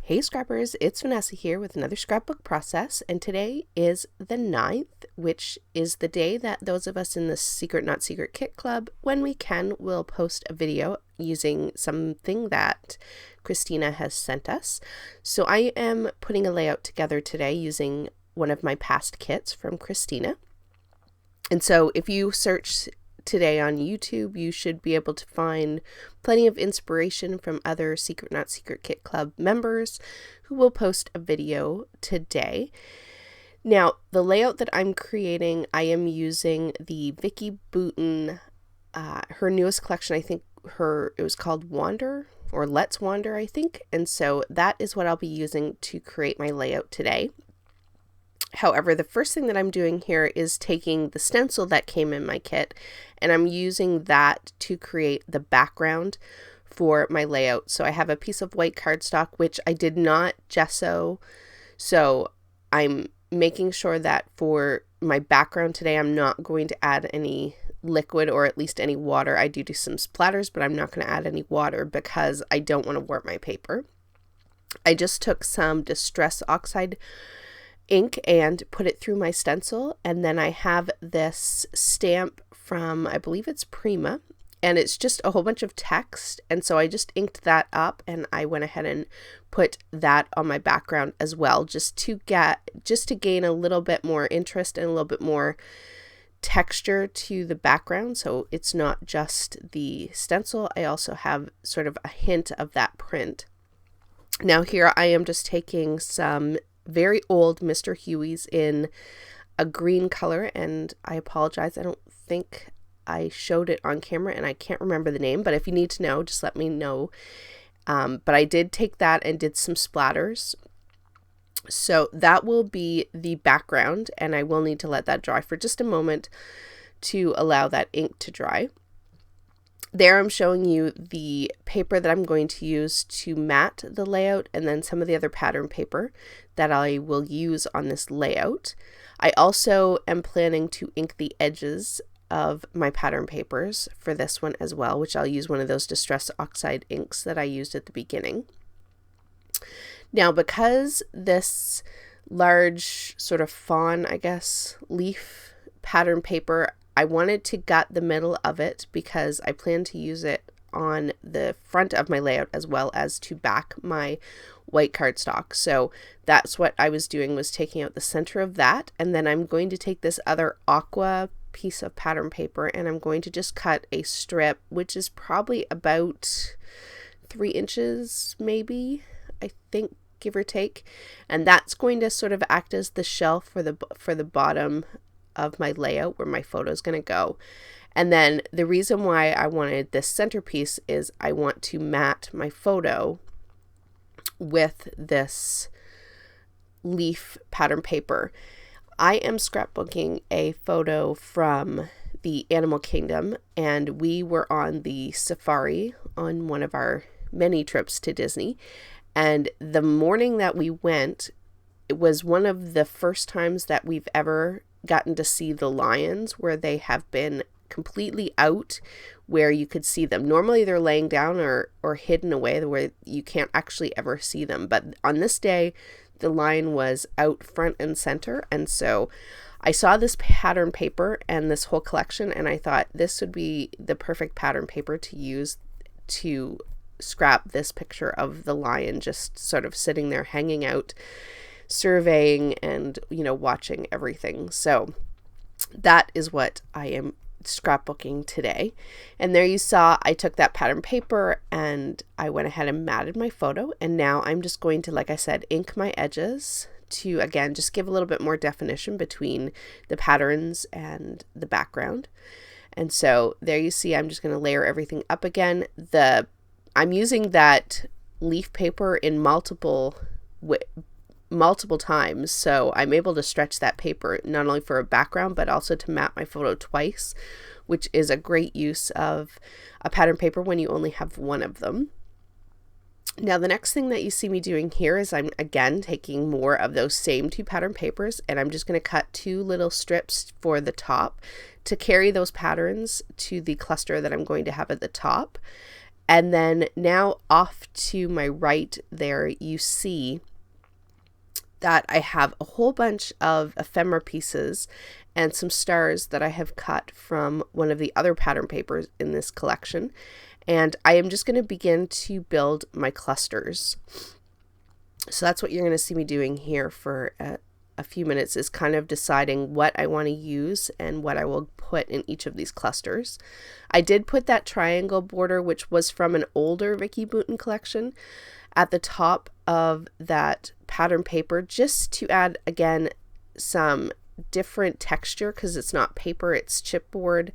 Hey Scrappers, it's Vanessa here with another scrapbook process, and today is the 9th, which is the day that those of us in the Secret Not Secret Kit Club, when we can, will post a video using something that Christina has sent us. So I am putting a layout together today using one of my past kits from Christina. And so if you search today on YouTube, you should be able to find plenty of inspiration from other Secret Not Secret Kit Club members who will post a video today. Now, the layout that I'm creating, I am using the Vicky Boutin, her newest collection. I think it was called Wander or Let's Wander, I think. And so that is what I'll be using to create my layout today. However, the first thing that I'm doing here is taking the stencil that came in my kit, and I'm using that to create the background for my layout. So I have a piece of white cardstock, which I did not gesso. So I'm making sure that for my background today, I'm not going to add any liquid or at least any water. I do some splatters, but I'm not going to add any water because I don't want to warp my paper. I just took some Distress Oxide ink and put it through my stencil, and then I have this stamp from, I believe it's Prima, and it's just a whole bunch of text, and so I just inked that up and I went ahead and put that on my background as well, just to gain a little bit more interest and a little bit more texture to the background. So it's not just the stencil, I also have sort of a hint of that print. Now here I am just taking some very old Mr. Huey's in a green color, and I apologize, I don't think I showed it on camera and I can't remember the name, but if you need to know, just let me know. But I did take that and did some splatters. So that will be the background, and I will need to let that dry for just a moment to allow that ink to dry. There I'm showing you the paper that I'm going to use to mat the layout, and then some of the other pattern paper that I will use on this layout. I also am planning to ink the edges of my pattern papers for this one as well, which I'll use one of those Distress Oxide inks that I used at the beginning. Now, because this large sort of fawn, I guess, leaf pattern paper, I wanted to gut the middle of it because I plan to use it on the front of my layout as well as to back my white cardstock. So that's what I was doing, was taking out the center of that, and then I'm going to take this other aqua piece of pattern paper and I'm going to just cut a strip, which is probably about 3 inches maybe, I think, give or take, and that's going to sort of act as the shelf for the bottom of my layout where my photo is going to go. And then the reason why I wanted this centerpiece is I want to mat my photo with this leaf pattern paper. I am scrapbooking a photo from the Animal Kingdom, and we were on the safari on one of our many trips to Disney, and the morning that we went, it was one of the first times that we've ever gotten to see the lions where they have been completely out where you could see them. Normally they're laying down or hidden away where you can't actually ever see them, but on this day the lion was out front and center. And so I saw this pattern paper and this whole collection, and I thought this would be the perfect pattern paper to use to scrap this picture of the lion just sort of sitting there hanging out, surveying and, watching everything. So that is what I am scrapbooking today. And there you saw I took that pattern paper and I went ahead and matted my photo, and now I'm just going to, like I said, ink my edges to, again, just give a little bit more definition between the patterns and the background. And so there you see I'm just going to layer everything up again. I'm using that leaf paper in multiple times, so I'm able to stretch that paper not only for a background but also to mat my photo twice, which is a great use of a pattern paper when you only have one of them. Now the next thing that you see me doing here is I'm again taking more of those same 2 pattern papers, and I'm just going to cut 2 little strips for the top to carry those patterns to the cluster that I'm going to have at the top. And then now off to my right there, you see that I have a whole bunch of ephemera pieces and some stars that I have cut from one of the other pattern papers in this collection. And I am just going to begin to build my clusters. So that's what you're going to see me doing here for a few minutes, is kind of deciding what I want to use and what I will put in each of these clusters. I did put that triangle border, which was from an older Vicki Boutin collection, at the top of that pattern paper, just to add, again, some different texture, because it's not paper, it's chipboard,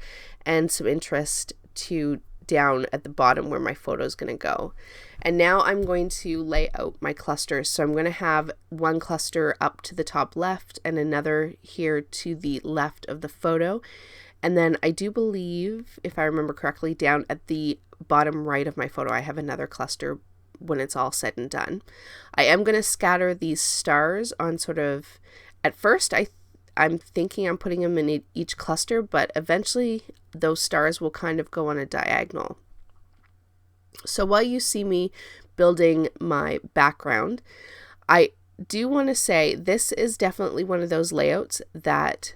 and some interest to down at the bottom where my photo is going to go. And now I'm going to lay out my clusters. So I'm going to have one cluster up to the top left and another here to the left of the photo. And then I do believe, if I remember correctly, down at the bottom right of my photo, I have another cluster when it's all said and done. I am going to scatter these stars on sort of, at first I'm thinking I'm putting them in each cluster, but eventually those stars will kind of go on a diagonal. So while you see me building my background, I do want to say this is definitely one of those layouts that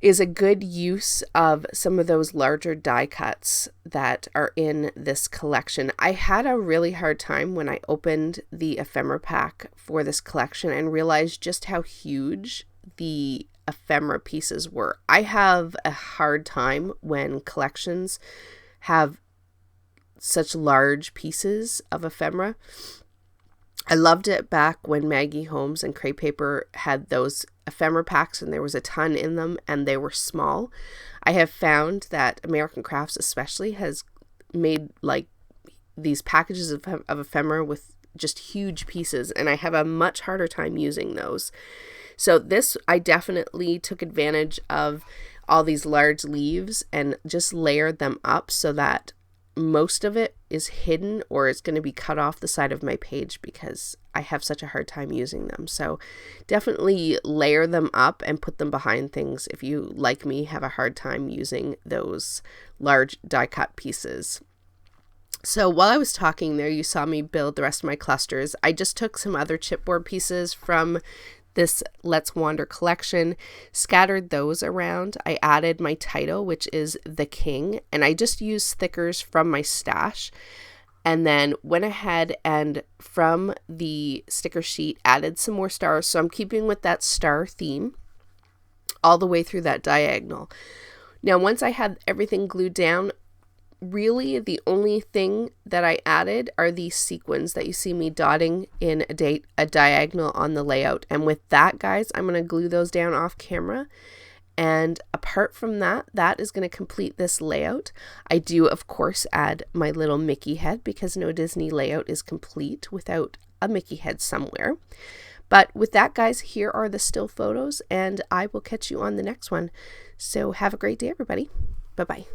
is a good use of some of those larger die cuts that are in this collection. I had a really hard time when I opened the ephemera pack for this collection and realized just how huge the ephemera pieces were. I have a hard time when collections have such large pieces of ephemera. I loved it back when Maggie Holmes and Crepe Paper had those ephemera packs and there was a ton in them and they were small. I have found that American Crafts especially has made like these packages of ephemera with just huge pieces, and I have a much harder time using those. So this, I definitely took advantage of all these large leaves and just layered them up so that most of it is hidden or it's going to be cut off the side of my page because I have such a hard time using them. So definitely layer them up and put them behind things if you, like me, have a hard time using those large die cut pieces. So while I was talking there, you saw me build the rest of my clusters. I just took some other chipboard pieces from this Let's Wander collection, scattered those around. I added my title, which is The King, and I just used stickers from my stash, and then went ahead and from the sticker sheet added some more stars. So I'm keeping with that star theme all the way through that diagonal. Now, once I had everything glued down, really the only thing that I added are these sequins that you see me dotting in a diagonal on the layout. And with that, guys, I'm going to glue those down off camera. And apart from that, that is going to complete this layout. I do, of course, add my little Mickey head because no Disney layout is complete without a Mickey head somewhere. But with that, guys, here are the still photos, and I will catch you on the next one. So have a great day, everybody. Bye-bye.